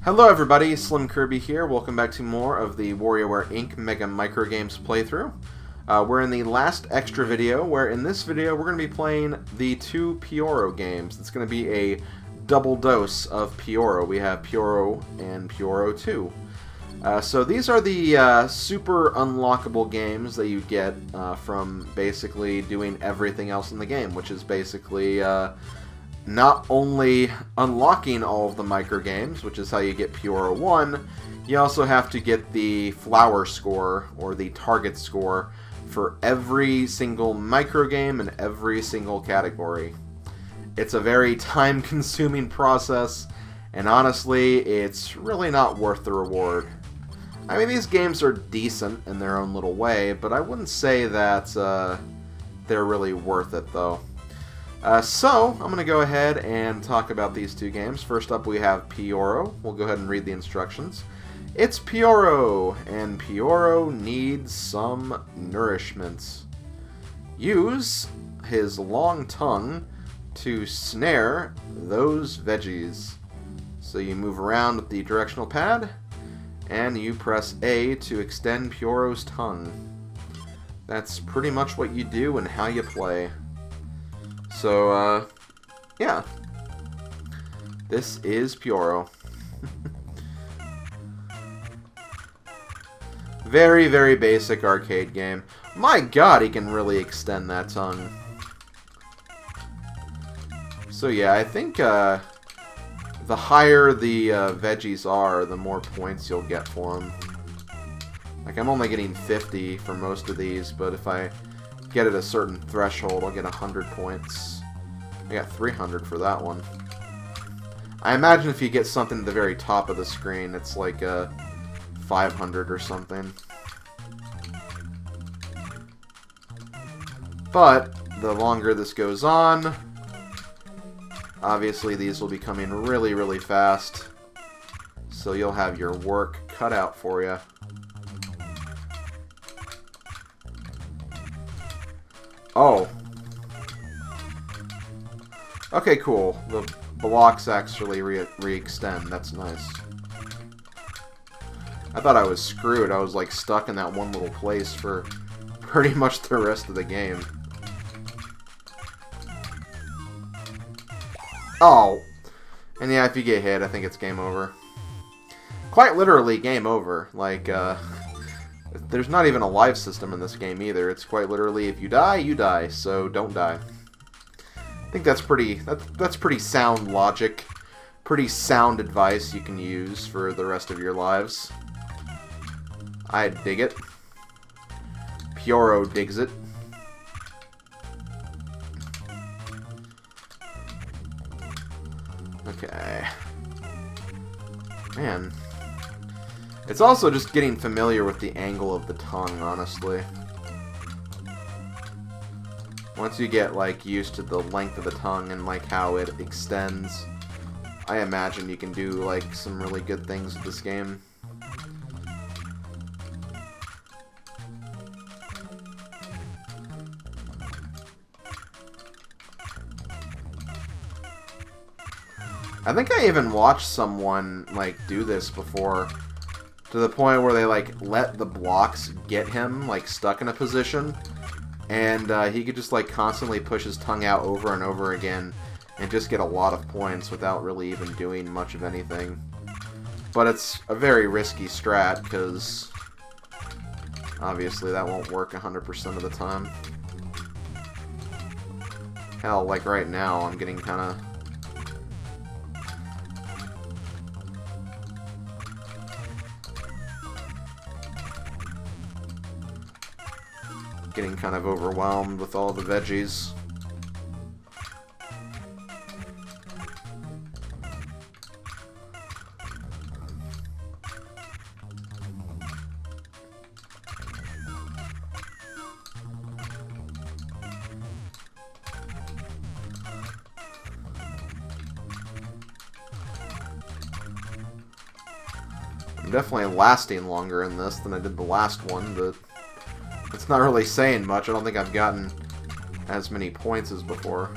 Hello everybody, SlimKirby here. Welcome back to more of the Wario Ware Inc. Mega Microgames playthrough. We're in the last extra video, where in this video we're going to be playing the two Pyoro games. It's going to be a double dose of Pyoro. We have Pyoro and Pyoro 2. So these are the super unlockable games that you get from basically doing everything else in the game, which is basically not only unlocking all of the microgames, which is how you get Pyoro 1, you also have to get the flower score, or the target score, for every single microgame and every single category. It's a very time-consuming process, and honestly, it's really not worth the reward. I mean, these games are decent in their own little way, but I wouldn't say that they're really worth it, though. So, I'm going to go ahead and talk about these two games. First up, we have Pyoro. We'll go ahead and read the instructions. It's Pyoro, and Pyoro needs some nourishment. Use his long tongue to snare those veggies. So you move around with the directional pad, and you press A to extend Pyoro's tongue. That's pretty much what you do and how you play. So, yeah. This is Pyoro. Very, very basic arcade game. My god, he can really extend that tongue. So yeah, I think the higher the veggies are, the more points you'll get for them. Like, I'm only getting 50 for most of these, but if I get at a certain threshold, I'll get 100 points. I got 300 for that one. I imagine if you get something at the very top of the screen, it's like 500 or something. But the longer this goes on, obviously these will be coming really, really fast. So you'll have your work cut out for you. Oh. Okay, cool. The blocks actually re-extend. That's nice. I thought I was screwed. I was like stuck in that one little place for pretty much the rest of the game. Oh. And yeah, if you get hit, I think it's game over. Quite literally game over. Like, there's not even a life system in this game either. It's quite literally, if you die, you die, so don't die. I think that's pretty sound logic, pretty sound advice you can use for the rest of your lives. I dig it. Pyoro digs it. Okay. Man. It's also just getting familiar with the angle of the tongue, honestly. Once you get, like, used to the length of the tongue and, like, how it extends, I imagine you can do, like, some really good things with this game. I think I even watched someone, like, do this before, to the point where they, like, let the blocks get him, like, stuck in a position, and he could just, like, constantly push his tongue out over and over again and just get a lot of points without really even doing much of anything. But it's a very risky strat, because obviously that won't work 100% of the time. Hell, like right now, I'm getting kind of... getting kind of overwhelmed with all the veggies. I'm definitely lasting longer in this than I did the last one, but it's not really saying much. I don't think I've gotten as many points as before.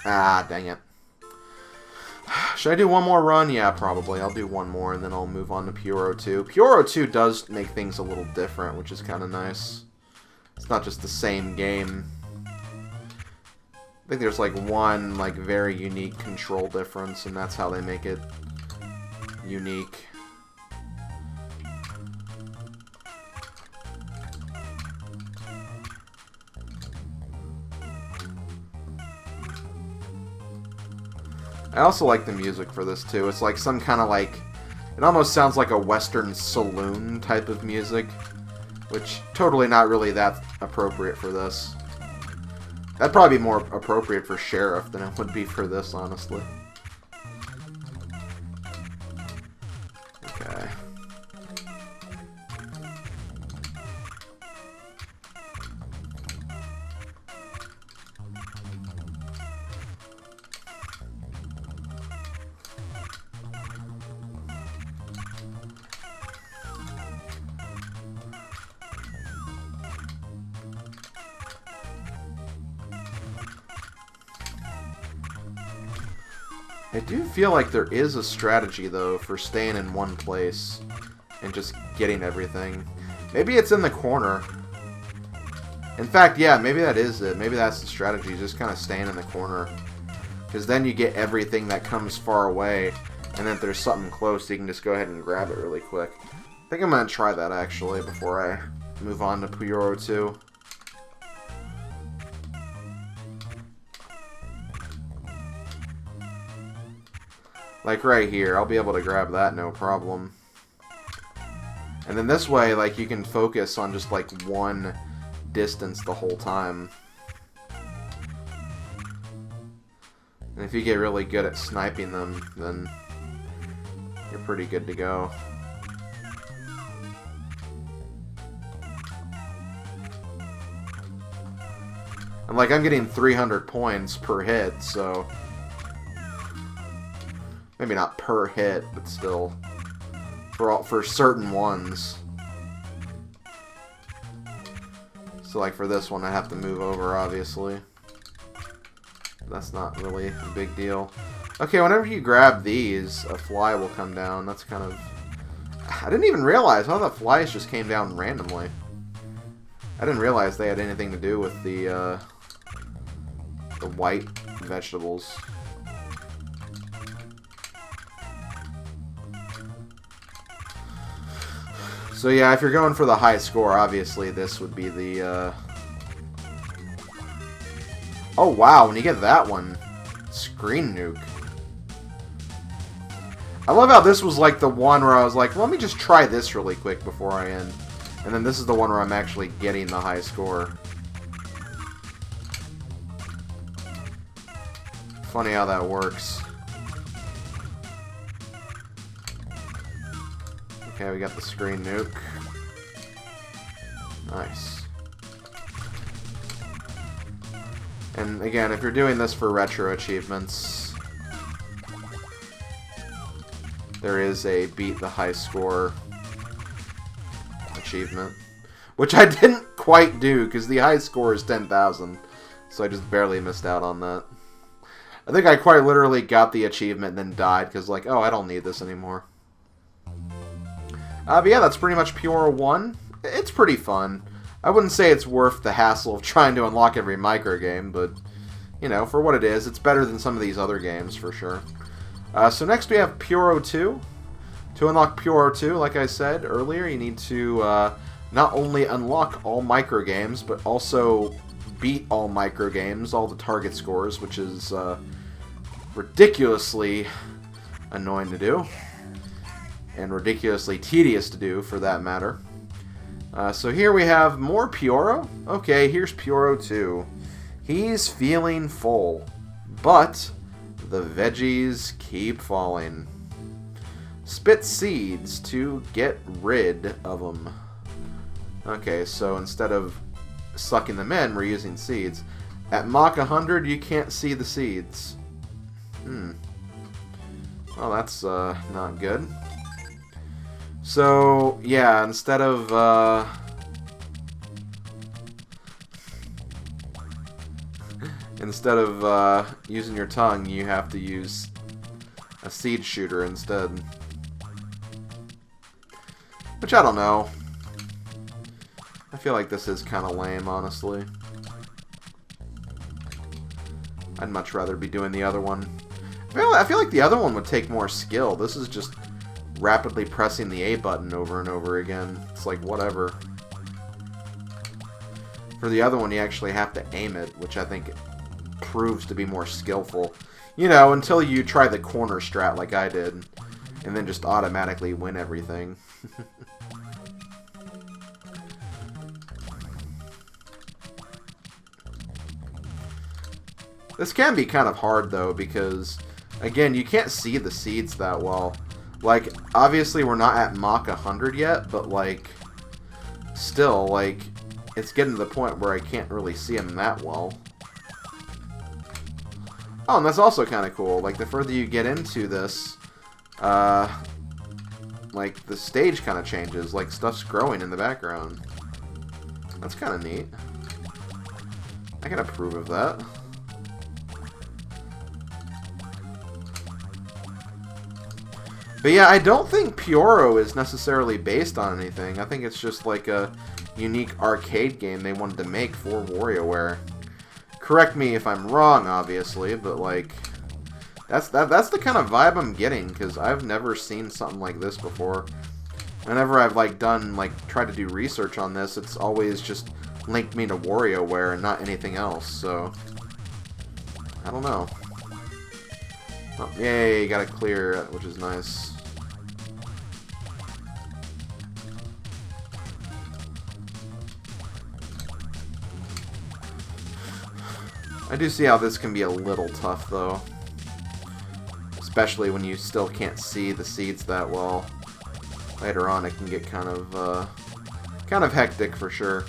Ah, dang it. Should I do one more run? Yeah, probably. I'll do one more, and then I'll move on to Pyoro 2. Pyoro 2 does make things a little different, which is kind of nice. It's not just the same game. I think there's, like, one, like, very unique control difference, and that's how they make it unique. I also like the music for this, too. It's like some kind of, like... It almost sounds like a Western saloon type of music. Which, totally not really that appropriate for this. That'd probably be more appropriate for Sheriff than it would be for this, honestly. Okay. I do feel like there is a strategy, though, for staying in one place and just getting everything. Maybe it's in the corner. In fact, yeah, maybe that is it. Maybe that's the strategy, just kind of staying in the corner. Because then you get everything that comes far away, and then if there's something close, you can just go ahead and grab it really quick. I think I'm going to try that, actually, before I move on to Pyoro 2. Like right here, I'll be able to grab that no problem. And then this way, like, you can focus on just, like, one distance the whole time. And if you get really good at sniping them, then you're pretty good to go. And, like, I'm getting 300 points per hit, so... Maybe not per hit, but still, for certain ones. So like for this one, I have to move over, obviously. That's not really a big deal. Okay, whenever you grab these, a fly will come down. That's kind of... I didn't even realize how the flies just came down randomly. I didn't realize they had anything to do with the white vegetables. So yeah, if you're going for the high score, obviously this would be the, Oh wow, when you get that one, screen nuke. I love how this was like the one where I was like, well, let me just try this really quick before I end. And then this is the one where I'm actually getting the high score. Funny how that works. Okay, we got the screen nuke. Nice. And again, if you're doing this for retro achievements, there is a beat the high score achievement. Which I didn't quite do, because the high score is 10,000. So I just barely missed out on that. I think I quite literally got the achievement and then died, because like, oh, I don't need this anymore. But yeah, that's pretty much Pyoro 1. It's pretty fun. I wouldn't say it's worth the hassle of trying to unlock every microgame, but, you know, for what it is, it's better than some of these other games, for sure. So next we have Pyoro 2. To unlock Pyoro 2, like I said earlier, you need to not only unlock all microgames, but also beat all microgames, all the target scores, which is ridiculously annoying to do. And ridiculously tedious to do, for that matter. So here we have more Pyoro. Okay, here's Pyoro 2. He's feeling full, but the veggies keep falling. Spit seeds to get rid of them. Okay, so instead of sucking them in, we're using seeds. At Mach 100, you can't see the seeds. Well, that's not good. So, yeah, instead of, using your tongue, you have to use a seed shooter instead. Which, I don't know. I feel like this is kind of lame, honestly. I'd much rather be doing the other one. I feel like the other one would take more skill. This is just rapidly pressing the A button over and over again. It's like, whatever. For the other one, you actually have to aim it, which I think proves to be more skillful. You know, until you try the corner strat like I did, and then just automatically win everything. This can be kind of hard, though, because, again, you can't see the seeds that well. Like, obviously we're not at Mach 100 yet, but, like, still, like, it's getting to the point where I can't really see them that well. Oh, and that's also kind of cool. Like, the further you get into this, like, the stage kind of changes. Like, stuff's growing in the background. That's kind of neat. I can approve of that. But yeah, I don't think Pyoro is necessarily based on anything. I think it's just like a unique arcade game they wanted to make for Wario Ware. Correct me if I'm wrong, obviously, but like that's the kind of vibe I'm getting, because I've never seen something like this before. Whenever I've like tried to do research on this, it's always just linked me to Wario Ware and not anything else. So I don't know. Oh, yay, got it clear, which is nice. I do see how this can be a little tough, though. Especially when you still can't see the seeds that well. Later on, it can get kind of hectic for sure.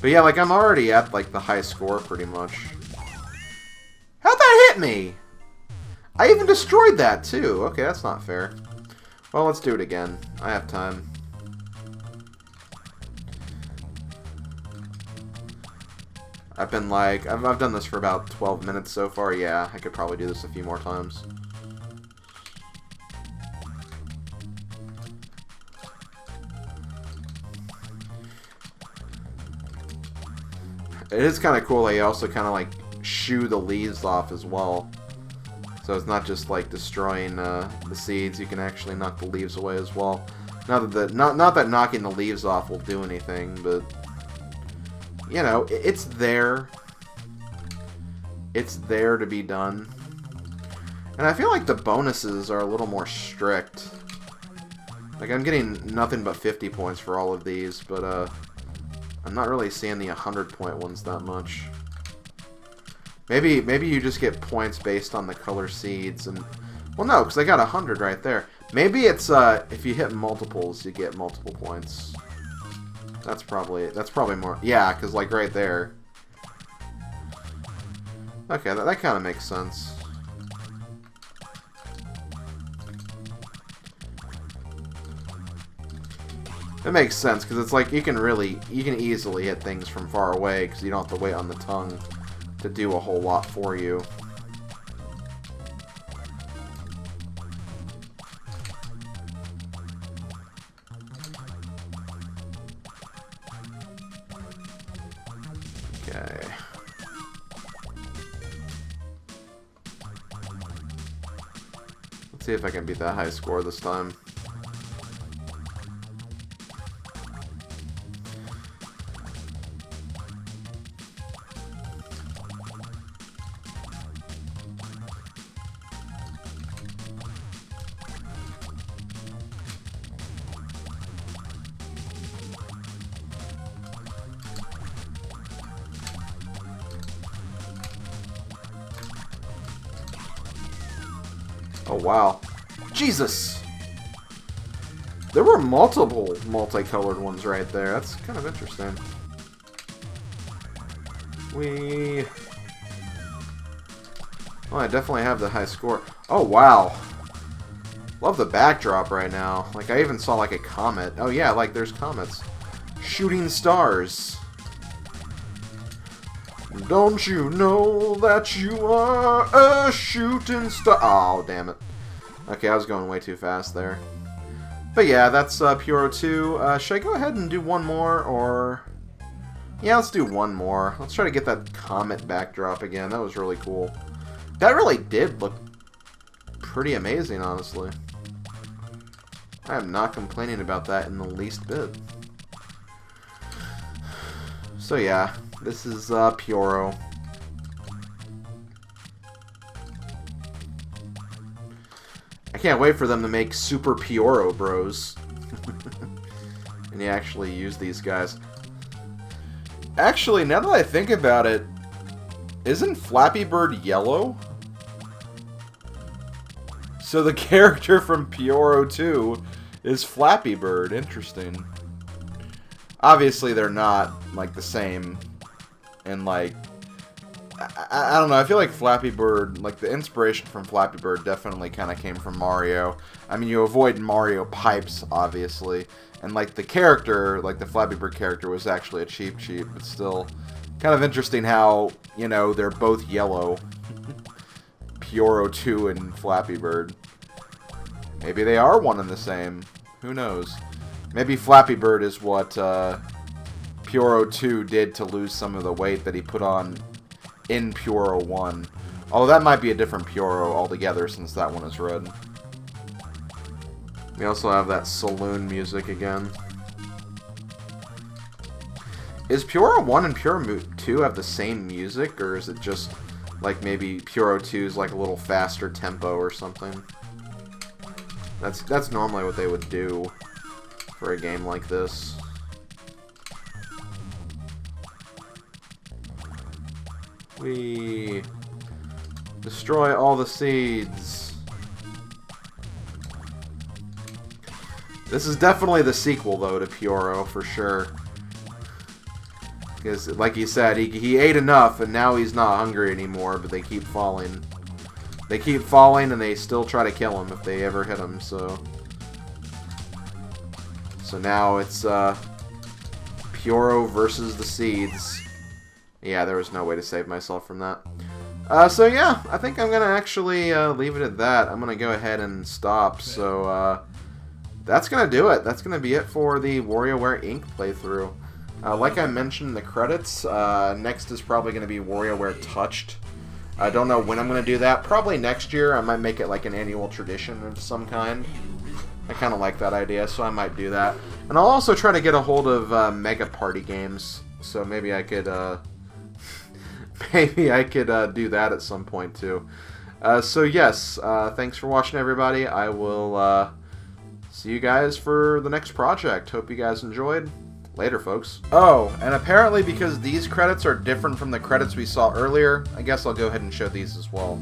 But yeah, like, I'm already at, like, the high score, pretty much. How'd that hit me? I even destroyed that, too. Okay, that's not fair. Well, let's do it again. I have time. I've been like, I've done this for about 12 minutes so far. Yeah, I could probably do this a few more times. It is kind of cool that you also kind of like shoo the leaves off as well. So it's not just like destroying the seeds, you can actually knock the leaves away as well. Not that knocking the leaves off will do anything, but you know, it's there. It's there to be done. And I feel like the bonuses are a little more strict. Like, I'm getting nothing but 50 points for all of these, but I'm not really seeing the 100-point ones that much. Maybe you just get points based on the color seeds, and well, no, because I got 100 right there. Maybe it's if you hit multiples, you get multiple points. That's probably more. Yeah, because like right there. Okay, that kind of makes sense. It makes sense because it's like you can easily hit things from far away because you don't have to wait on the tongue to do a whole lot for you. Okay. Let's see if I can beat that high score this time. Oh, wow. Jesus! There were multiple multicolored ones right there. That's kind of interesting. Oh, I definitely have the high score. Oh, wow. Love the backdrop right now. Like, I even saw, like, a comet. Oh, yeah, like, there's comets. Shooting stars. Don't you know that you are a shooting star? Oh, damn it. Okay, I was going way too fast there. But yeah, that's Pyoro 2. Should I go ahead and do one more, or... Yeah, let's do one more. Let's try to get that comet backdrop again. That was really cool. That really did look pretty amazing, honestly. I am not complaining about that in the least bit. So yeah, this is Pyoro. I can't wait for them to make Super Pyoro Bros. And you actually use these guys. Actually, now that I think about it, isn't Flappy Bird yellow? So the character from Pyoro 2 is Flappy Bird. Interesting. Obviously, they're not, like, the same. And, like, I don't know. I feel like Flappy Bird, like, the inspiration from Flappy Bird definitely kind of came from Mario. I mean, you avoid Mario pipes, obviously. And, like, the character, like, the Flappy Bird character was actually a Cheep Cheep. But still, kind of interesting how, you know, they're both yellow. Pyoro 2 and Flappy Bird. Maybe they are one and the same. Who knows? Maybe Flappy Bird is what Pyoro 2 did to lose some of the weight that he put on in Pyoro 1. Although that might be a different Pyoro altogether since that one is red. We also have that saloon music again. Is Pyoro 1 and Pyoro 2 have the same music, or is it just like maybe Pyoro 2 is like a little faster tempo or something? That's normally what they would do for a game like this. We destroy all the seeds. This is definitely the sequel, though, to Pyoro, for sure. Because, like he said, he ate enough, and now he's not hungry anymore, but they keep falling. They keep falling, and they still try to kill him if they ever hit him, so... So now it's, Pyoro versus the seeds. Yeah, there was no way to save myself from that. So yeah, I think I'm gonna actually leave it at that. I'm gonna go ahead and stop, so, that's gonna do it. That's gonna be it for the Wario Ware Inc. playthrough. Like I mentioned in the credits, next is probably gonna be Wario Ware Touched. I don't know when I'm gonna do that. Probably next year. I might make it like an annual tradition of some kind. I kind of like that idea, so I might do that. And I'll also try to get a hold of Mega Party games, so maybe I could, do that at some point too. So yes, thanks for watching, everybody. I will see you guys for the next project. Hope you guys enjoyed. Later, folks. Oh, and apparently because these credits are different from the credits we saw earlier, I guess I'll go ahead and show these as well.